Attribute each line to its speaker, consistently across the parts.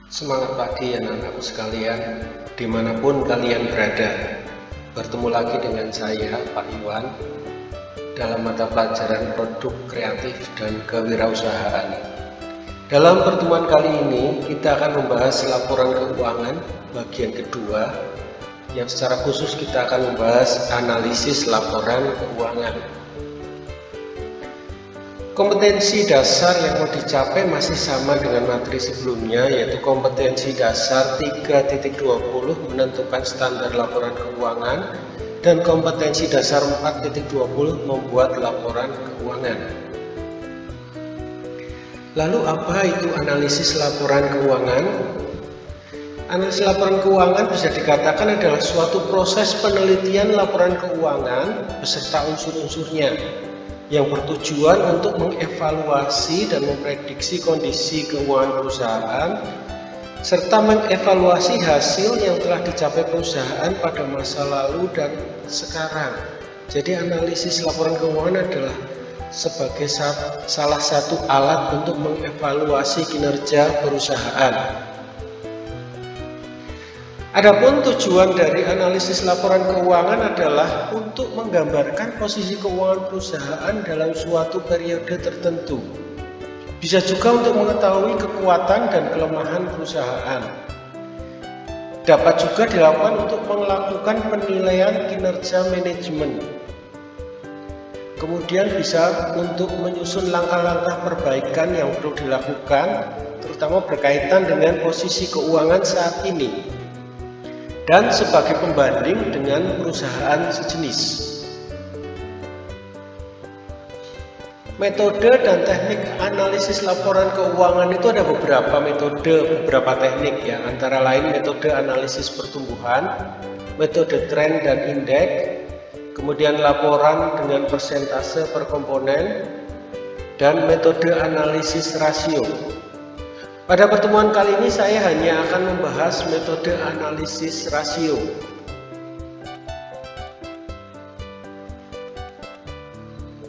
Speaker 1: Semangat pagi anak-anakku sekalian, dimanapun kalian berada. Bertemu lagi dengan saya, Pak Iwan, dalam mata pelajaran produk kreatif dan kewirausahaan. Dalam pertemuan kali ini, kita akan membahas laporan keuangan bagian kedua, yang secara khusus kita akan membahas analisis laporan keuangan. Kompetensi dasar yang mau dicapai masih sama dengan materi sebelumnya, yaitu kompetensi dasar 3.20 menentukan standar laporan keuangan dan kompetensi dasar 4.20 membuat laporan keuangan. Lalu apa itu analisis laporan keuangan? Analisis laporan keuangan bisa dikatakan adalah suatu proses penelitian laporan keuangan beserta unsur-unsurnya, yang bertujuan untuk mengevaluasi dan memprediksi kondisi keuangan perusahaan serta mengevaluasi hasil yang telah dicapai perusahaan pada masa lalu dan sekarang. Jadi analisis laporan keuangan adalah sebagai salah satu alat untuk mengevaluasi kinerja perusahaan. Adapun tujuan dari analisis laporan keuangan adalah untuk menggambarkan posisi keuangan perusahaan dalam suatu periode tertentu. Bisa juga untuk mengetahui kekuatan dan kelemahan perusahaan. Dapat juga dilakukan untuk melakukan penilaian kinerja manajemen. Kemudian bisa untuk menyusun langkah-langkah perbaikan yang perlu dilakukan, terutama berkaitan dengan posisi keuangan saat ini, dan sebagai pembanding dengan perusahaan sejenis. Metode dan teknik analisis laporan keuangan itu ada beberapa metode, beberapa teknik ya, antara lain metode analisis pertumbuhan, metode tren dan indeks, kemudian laporan dengan persentase per komponen, dan metode analisis rasio. Pada pertemuan kali ini saya hanya akan membahas metode analisis rasio.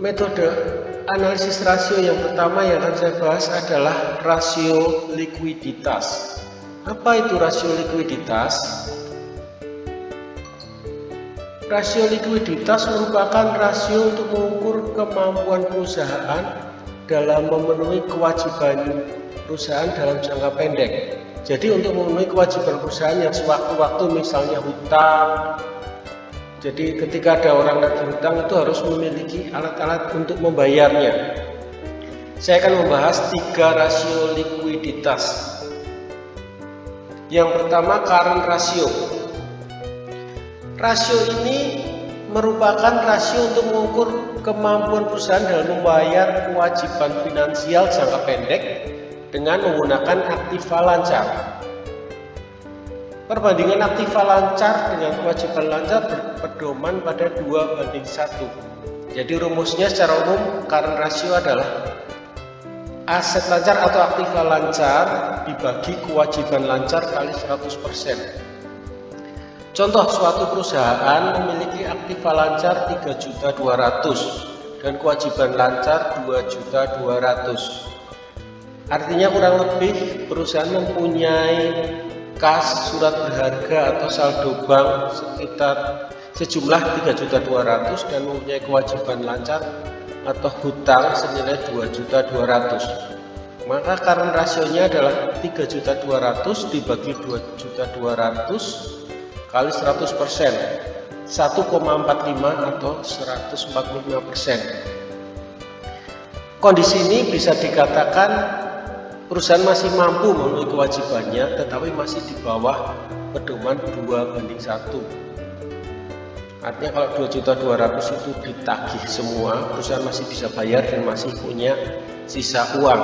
Speaker 1: Metode analisis rasio yang pertama yang akan saya bahas adalah rasio likuiditas. Apa itu rasio likuiditas? Rasio likuiditas merupakan rasio untuk mengukur kemampuan perusahaan dalam memenuhi kewajiban perusahaan dalam jangka pendek. Jadi untuk memenuhi kewajiban perusahaan yang sewaktu-waktu, misalnya hutang. Jadi ketika ada orang nagih hutang itu harus memiliki alat-alat untuk membayarnya. Saya akan membahas 3 rasio likuiditas. Yang pertama, current ratio. Rasio ini merupakan rasio untuk mengukur kemampuan perusahaan dalam membayar kewajiban finansial jangka pendek dengan menggunakan aktiva lancar. Perbandingan aktiva lancar dengan kewajiban lancar berpedoman pada 2:1. Jadi rumusnya secara umum current ratio adalah aset lancar atau aktiva lancar dibagi kewajiban lancar kali 100%. Contoh, suatu perusahaan memiliki aktiva lancar 3.200.000 dan kewajiban lancar 2.200.000. Artinya kurang lebih perusahaan mempunyai kas, surat berharga atau saldo bank sekitar sejumlah 3.200.000 dan mempunyai kewajiban lancar atau hutang senilai 2.200.000. Maka current rasionya adalah 3.200.000 dibagi 2.200.000 kali 100%, 1,45 atau 145%. Kondisi ini bisa dikatakan perusahaan masih mampu memenuhi kewajibannya, tetapi masih di bawah pedoman 2:1. Artinya kalau 2.200.000 itu ditagih semua, perusahaan masih bisa bayar dan masih punya sisa uang.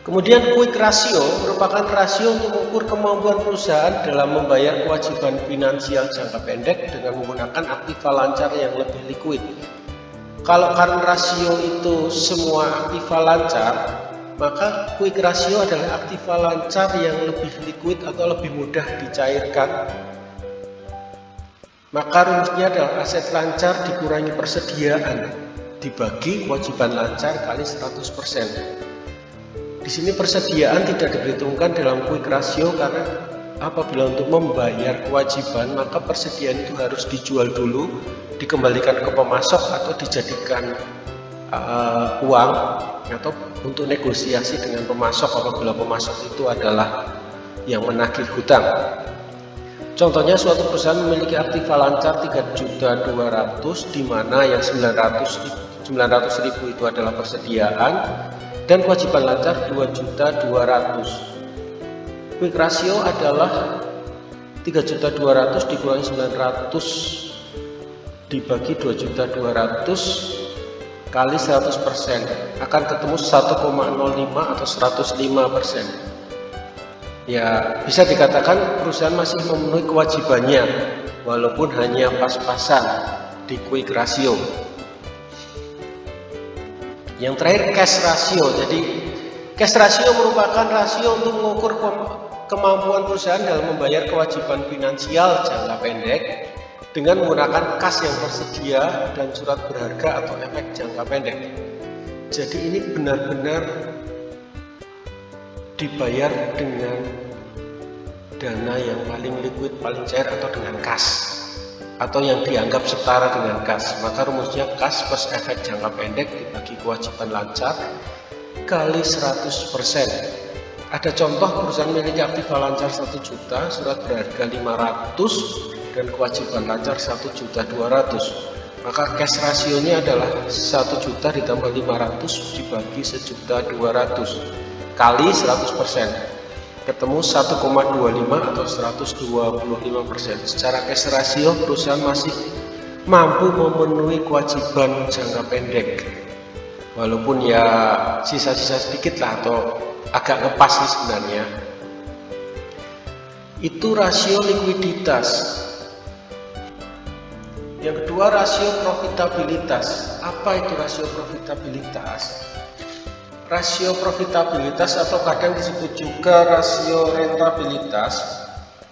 Speaker 1: Kemudian quick ratio merupakan rasio untuk mengukur kemampuan perusahaan dalam membayar kewajiban finansial jangka pendek dengan menggunakan aktiva lancar yang lebih liquid. Kalau current ratio itu semua aktiva lancar, maka quick ratio adalah aktiva lancar yang lebih liquid atau lebih mudah dicairkan. Maka rumusnya adalah aset lancar dikurangi persediaan. dibagi kewajiban lancar kali 100%. Di sini persediaan tidak diperhitungkan dalam quick ratio karena apabila untuk membayar kewajiban maka persediaan itu harus dijual dulu, dikembalikan ke pemasok atau dijadikan uang atau untuk negosiasi dengan pemasok apabila pemasok itu adalah yang menagih hutang. Contohnya suatu perusahaan memiliki aktiva lancar 3.200.000 di mana yang 900.000 itu adalah persediaan dan kewajiban lancar 2.200.000. Quick ratio adalah 3.200.000 dikurangi 900 dibagi 2.200.000 kali 100% akan ketemu 1,05 atau 105%. Ya, bisa dikatakan perusahaan masih memenuhi kewajibannya walaupun hanya pas-pasan di quick ratio. Yang terakhir cash ratio. Jadi cash ratio merupakan rasio untuk mengukur kemampuan perusahaan dalam membayar kewajiban finansial jangka pendek dengan menggunakan kas yang tersedia dan surat berharga atau efek jangka pendek. Jadi ini benar-benar dibayar dengan dana yang paling liquid, paling cair atau dengan kas atau yang dianggap setara dengan kas. Maka rumusnya kas plus efek jangka pendek dibagi kewajiban lancar kali 100%. Ada contoh perusahaan memiliki aktiva lancar 1 juta, surat berharga 500 dan kewajiban lancar 1.200.000. Maka cash rasionya adalah 1 juta ditambah 500 dibagi 1.200.000 kali 100%, ketemu 1,25 atau 125%. Secara cash ratio perusahaan masih mampu memenuhi kewajiban jangka pendek, walaupun ya sisa-sisa sedikit lah atau agak ngepas sih sebenarnya. Itu rasio likuiditas. Yang kedua, rasio profitabilitas. Apa itu rasio profitabilitas? Rasio profitabilitas atau kadang disebut juga rasio rentabilitas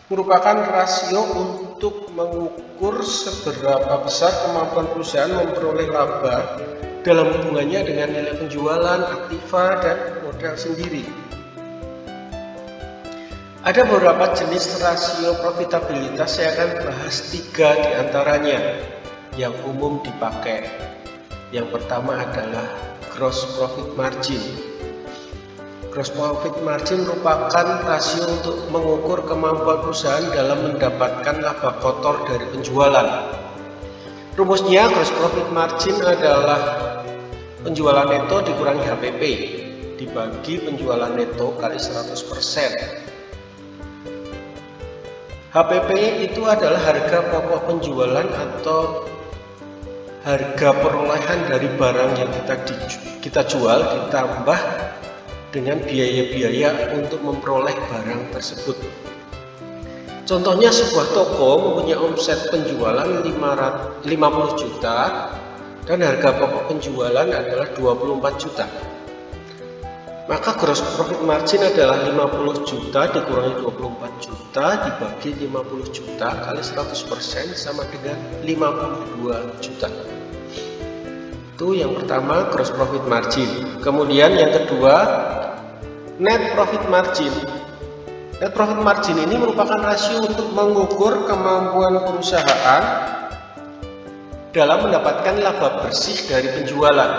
Speaker 1: merupakan rasio untuk mengukur seberapa besar kemampuan perusahaan memperoleh laba dalam hubungannya dengan nilai penjualan, aktiva, dan modal sendiri. Ada beberapa jenis rasio profitabilitas, saya akan bahas 3 diantaranya yang umum dipakai. Yang pertama adalah gross profit margin. Gross profit margin merupakan rasio untuk mengukur kemampuan perusahaan dalam mendapatkan laba kotor dari penjualan. Rumusnya gross profit margin adalah penjualan neto dikurangi HPP dibagi penjualan neto kali 100%. HPP itu adalah harga pokok penjualan atau harga perolehan dari barang yang kita jual ditambah dengan biaya-biaya untuk memperoleh barang tersebut. Contohnya sebuah toko mempunyai omset penjualan 50 juta dan harga pokok penjualan adalah 24 juta. Maka gross profit margin adalah 50 juta dikurangi 24 juta dibagi 50 juta kali 100% sama dengan 52 juta. Itu yang pertama, gross profit margin. Kemudian yang kedua, net profit margin. Net profit margin ini merupakan rasio untuk mengukur kemampuan perusahaan dalam mendapatkan laba bersih dari penjualan.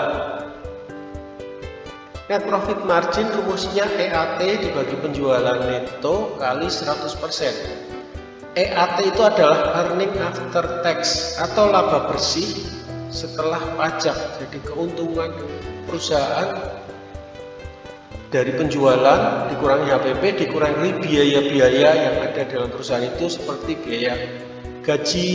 Speaker 1: Net profit margin rumusnya EAT dibagi penjualan neto kali 100%. EAT itu adalah earning after tax atau laba bersih setelah pajak. Jadi keuntungan perusahaan dari penjualan dikurangi HPP dikurangi biaya-biaya yang ada dalam perusahaan itu seperti biaya gaji,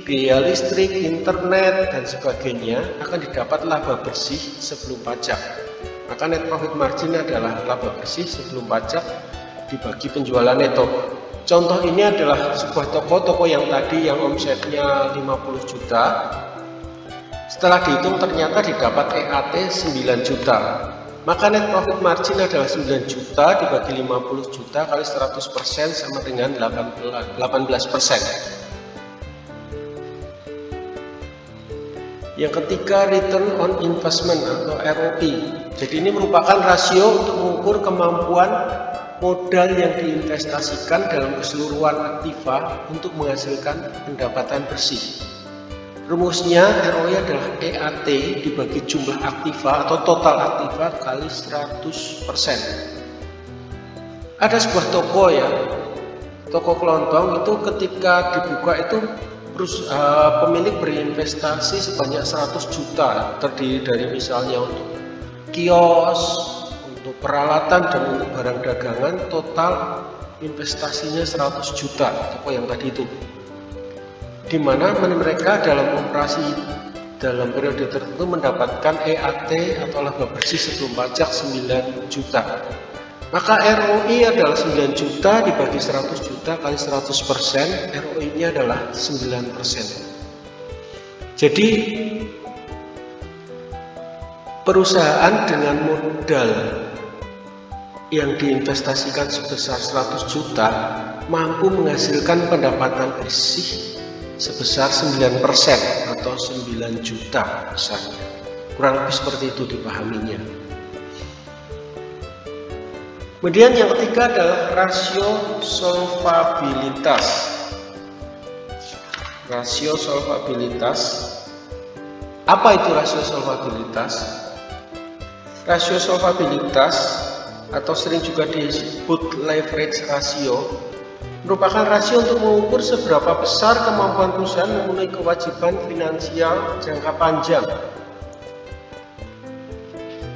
Speaker 1: biaya listrik, internet, dan sebagainya, akan didapat laba bersih sebelum pajak. Maka net profit margin adalah laba bersih sebelum pajak dibagi penjualan neto. Contoh ini adalah sebuah toko yang tadi yang omsetnya 50 juta. Setelah dihitung ternyata didapat EAT 9 juta. Maka net profit margin adalah 9 juta dibagi 50 juta kali 100% sama dengan 18%. Yang ketiga, return on investment atau ROI. Jadi ini merupakan rasio untuk mengukur kemampuan modal yang diinvestasikan dalam keseluruhan aktiva untuk menghasilkan pendapatan bersih. Rumusnya ROI adalah EAT dibagi jumlah aktiva atau total aktiva kali 100%. Ada sebuah toko ya, toko kelontong itu ketika dibuka itu pemilik berinvestasi sebanyak 100 juta, terdiri dari misalnya untuk kios, untuk peralatan dan untuk barang dagangan. Total investasinya 100 juta toko yang tadi itu, di mana mereka dalam operasi dalam periode tertentu mendapatkan EAT atau laba bersih sebelum pajak 9 juta. Maka ROI adalah 9 juta dibagi 100 juta kali 100%, ROI-nya adalah 9%. Jadi perusahaan dengan modal yang diinvestasikan sebesar 100 juta mampu menghasilkan pendapatan bersih sebesar 9% atau 9 juta besarnya. Kurang lebih seperti itu dipahaminya. Kemudian yang ketiga adalah rasio solvabilitas. Rasio solvabilitas. Apa itu rasio solvabilitas? Rasio solvabilitas atau sering juga disebut leverage ratio merupakan rasio untuk mengukur seberapa besar kemampuan perusahaan memenuhi kewajiban finansial jangka panjang.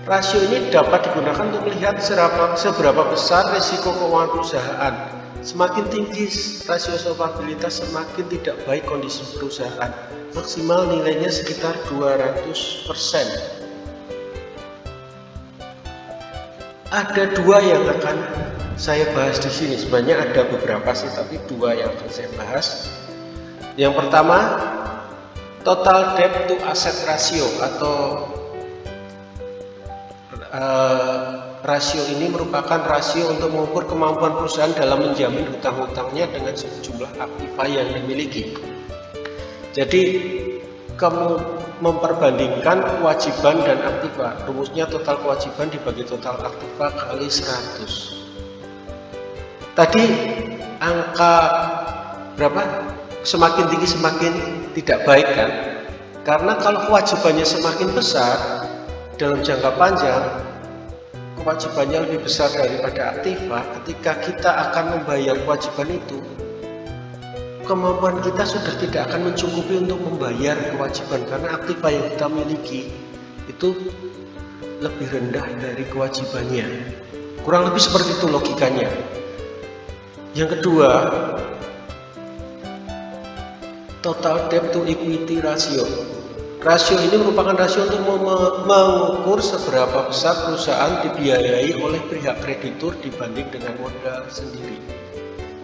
Speaker 1: Rasio ini dapat digunakan untuk melihat seberapa besar risiko keuangan perusahaan. Semakin tinggi rasio solvabilitas, semakin tidak baik kondisi perusahaan. Maksimal nilainya sekitar 200%. Ada dua yang akan saya bahas di sini. Sebenarnya ada beberapa sih, tapi dua yang akan saya bahas. Yang pertama, total debt to asset ratio atau rasio ini merupakan rasio untuk mengukur kemampuan perusahaan dalam menjamin hutang-hutangnya dengan sejumlah aktiva yang dimiliki. Jadi memperbandingkan kewajiban dan aktiva. Rumusnya total kewajiban dibagi total aktiva kali 100. Tadi angka berapa? Semakin tinggi semakin tidak baik kan? Karena kalau kewajibannya semakin besar dalam jangka panjang, kewajibannya lebih besar daripada aktiva. Ketika kita akan membayar kewajiban itu, kemampuan kita sudah tidak akan mencukupi untuk membayar kewajiban, karena aktiva yang kita miliki itu lebih rendah dari kewajibannya. Kurang lebih seperti itu logikanya. Yang kedua, total debt to equity ratio. Rasio ini merupakan rasio untuk mengukur seberapa besar perusahaan dibiayai oleh pihak kreditur dibanding dengan modal sendiri.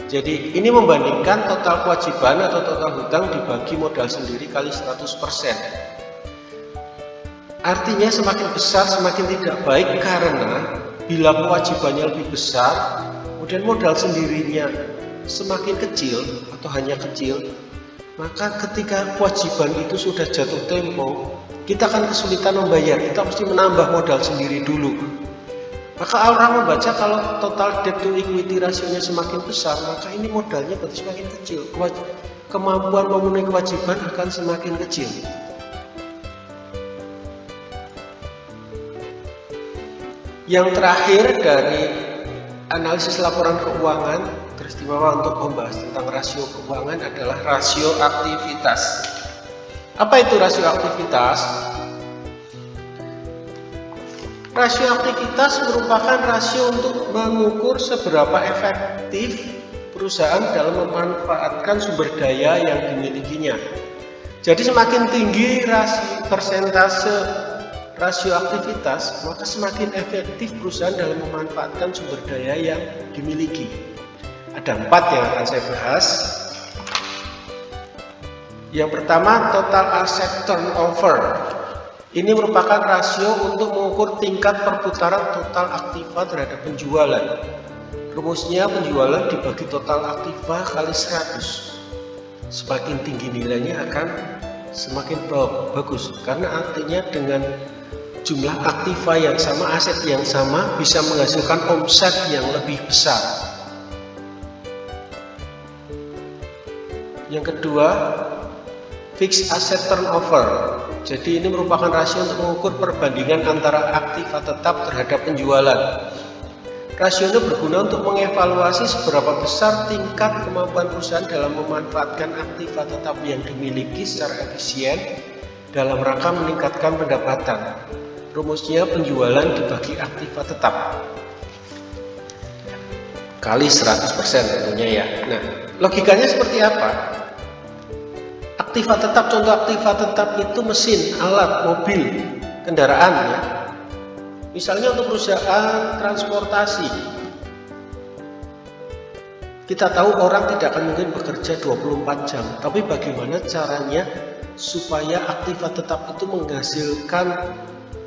Speaker 1: Jadi ini membandingkan total kewajiban atau total hutang dibagi modal sendiri kali 100%. Artinya semakin besar semakin tidak baik, karena bila kewajibannya lebih besar kemudian modal sendirinya semakin kecil atau hanya kecil, maka ketika kewajiban itu sudah jatuh tempo, kita akan kesulitan membayar. Kita mesti menambah modal sendiri dulu. Maka orang membaca kalau total debt to equity rasionya semakin besar, maka ini modalnya berarti semakin kecil. Kemampuan memenuhi kewajiban akan semakin kecil. Yang terakhir dari analisis laporan keuangan teristimewa untuk membahas tentang rasio keuangan adalah rasio aktivitas. Apa itu rasio aktivitas? Rasio aktivitas merupakan rasio untuk mengukur seberapa efektif perusahaan dalam memanfaatkan sumber daya yang dimilikinya. Jadi semakin tinggi persentase rasio aktivitas, maka semakin efektif perusahaan dalam memanfaatkan sumber daya yang dimiliki. Ada 4 yang akan saya bahas. Yang pertama, total asset turnover. Ini merupakan rasio untuk mengukur tingkat perputaran total aktiva terhadap penjualan. Rumusnya penjualan dibagi total aktiva kali 100. Semakin tinggi nilainya akan semakin bagus, karena artinya dengan jumlah aktiva yang sama, aset yang sama, bisa menghasilkan omset yang lebih besar. Yang kedua, fixed asset turnover. Jadi ini merupakan rasio untuk mengukur perbandingan antara aktiva tetap terhadap penjualan. Rasio ini berguna untuk mengevaluasi seberapa besar tingkat kemampuan perusahaan dalam memanfaatkan aktiva tetap yang dimiliki secara efisien dalam rangka meningkatkan pendapatan. Rumusnya penjualan dibagi aktiva tetap kali 100% tentunya ya. Nah, logikanya seperti apa? Aktiva tetap, contoh aktiva tetap itu mesin, alat, mobil, kendaraan ya. Misalnya untuk perusahaan transportasi, kita tahu orang tidak akan mungkin bekerja 24 jam, tapi bagaimana caranya supaya aktiva tetap itu menghasilkan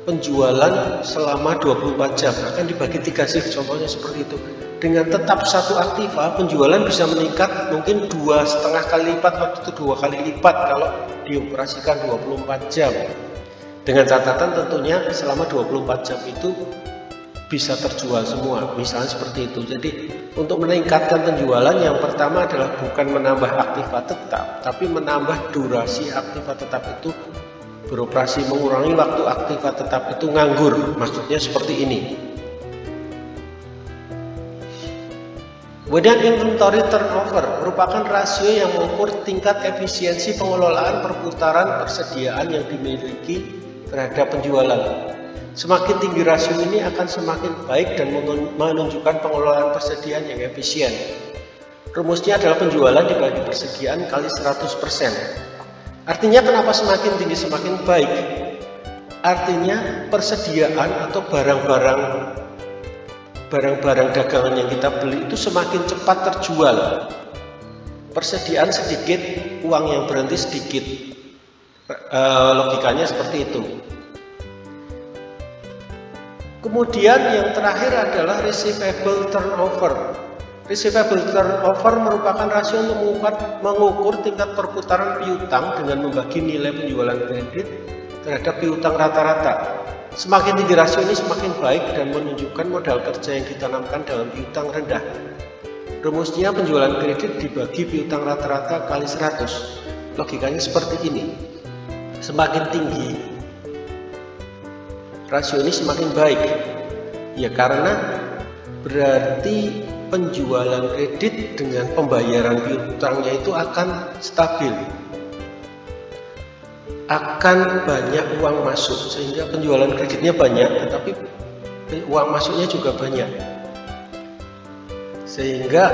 Speaker 1: penjualan selama 24 jam, akan dibagi 3 shift, contohnya seperti itu. Dengan tetap satu aktiva, penjualan bisa meningkat mungkin 2,5 kali lipat, waktu itu 2 kali lipat kalau dioperasikan 24 jam. Dengan catatan tentunya selama 24 jam itu bisa terjual semua, misalnya seperti itu. Jadi untuk meningkatkan penjualan, yang pertama adalah bukan menambah aktiva tetap, tapi menambah durasi aktiva tetap itu beroperasi, mengurangi waktu aktiva tetap itu nganggur. Maksudnya seperti ini. Kemudian inventory turnover merupakan rasio yang mengukur tingkat efisiensi pengelolaan perputaran persediaan yang dimiliki terhadap penjualan. Semakin tinggi rasio ini akan semakin baik dan menunjukkan pengelolaan persediaan yang efisien. Rumusnya adalah penjualan dibagi persediaan kali 100%. Artinya kenapa semakin tinggi semakin baik? Artinya persediaan atau barang-barang dagangan yang kita beli itu semakin cepat terjual. Persediaan sedikit, uang yang berhenti sedikit. Logikanya seperti itu. Kemudian yang terakhir adalah receivable turnover. Receivable turnover merupakan rasio untuk mengukur tingkat perputaran piutang dengan membagi nilai penjualan kredit terhadap piutang rata-rata. Semakin tinggi rasio ini semakin baik dan menunjukkan modal kerja yang ditanamkan dalam piutang rendah. Rumusnya penjualan kredit dibagi piutang rata-rata kali 100. Logikanya seperti ini. Semakin tinggi rasio ini semakin baik. Ya karena berarti penjualan kredit dengan pembayaran piutangnya itu akan stabil. Akan banyak uang masuk, sehingga penjualan kreditnya banyak, tetapi uang masuknya juga banyak, sehingga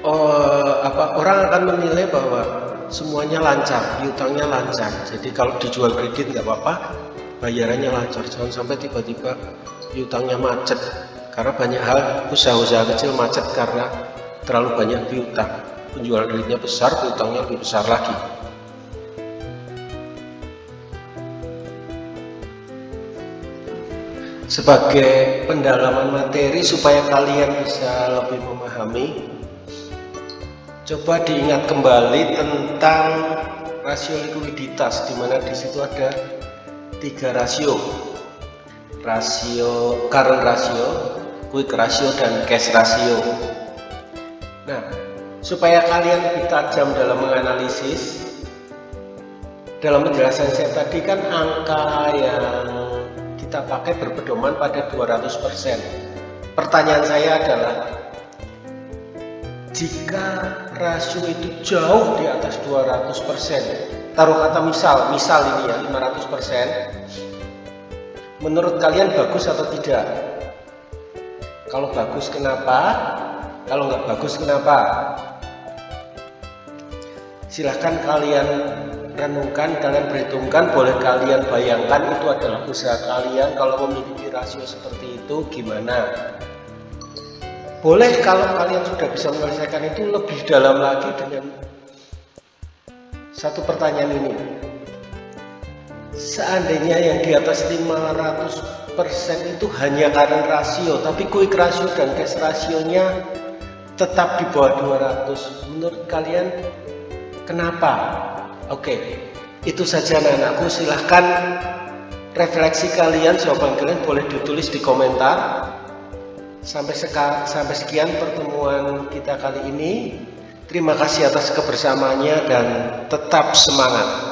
Speaker 1: orang akan menilai bahwa semuanya lancar, piutangnya lancar. Jadi kalau dijual kredit nggak apa-apa, bayarannya lancar. Jangan sampai tiba-tiba piutangnya macet, karena banyak hal usaha-usaha kecil macet karena terlalu banyak piutang. Penjualan kreditnya besar, piutangnya lebih besar lagi. Sebagai pendalaman materi supaya kalian bisa lebih memahami, coba diingat kembali tentang rasio likuiditas, di mana di situ ada 3 rasio. Rasio current rasio, quick rasio, dan cash rasio. Nah, supaya kalian lebih tajam dalam menganalisis, dalam penjelasan saya tadi kan angka yang kita pakai berpedoman pada 200%. Pertanyaan saya adalah, jika rasio itu jauh di atas 200%, taruh kata misal ini ya 500%, menurut kalian bagus atau tidak? Kalau bagus kenapa? Kalau nggak bagus kenapa? Silahkan kalian renungkan, kalian perhitungkan, boleh kalian bayangkan itu adalah usaha kalian kalau memiliki rasio seperti itu gimana. Boleh kalau kalian sudah bisa menyelesaikan itu lebih dalam lagi dengan satu pertanyaan ini. Seandainya yang di atas 500% itu hanya current rasio, tapi quick rasio dan cash rasionya tetap di bawah 200, menurut kalian kenapa? Oke, itu saja anak-anakku. Silahkan refleksi kalian, jawaban kalian boleh ditulis di komentar. Sampai sekian pertemuan kita kali ini. Terima kasih atas kebersamaannya dan tetap semangat.